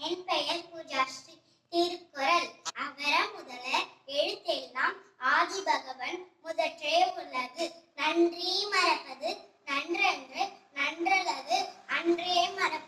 என் பெயர் பூஜாஸ்ரீ. திருக்குறள். அகர முதல எழுத்தெல்லாம் ஆதி பகவன் முதற்றே உலகு. நன்றி மறப்பது நன்றன்று நன்றல்லது அன்றே மறப்பது.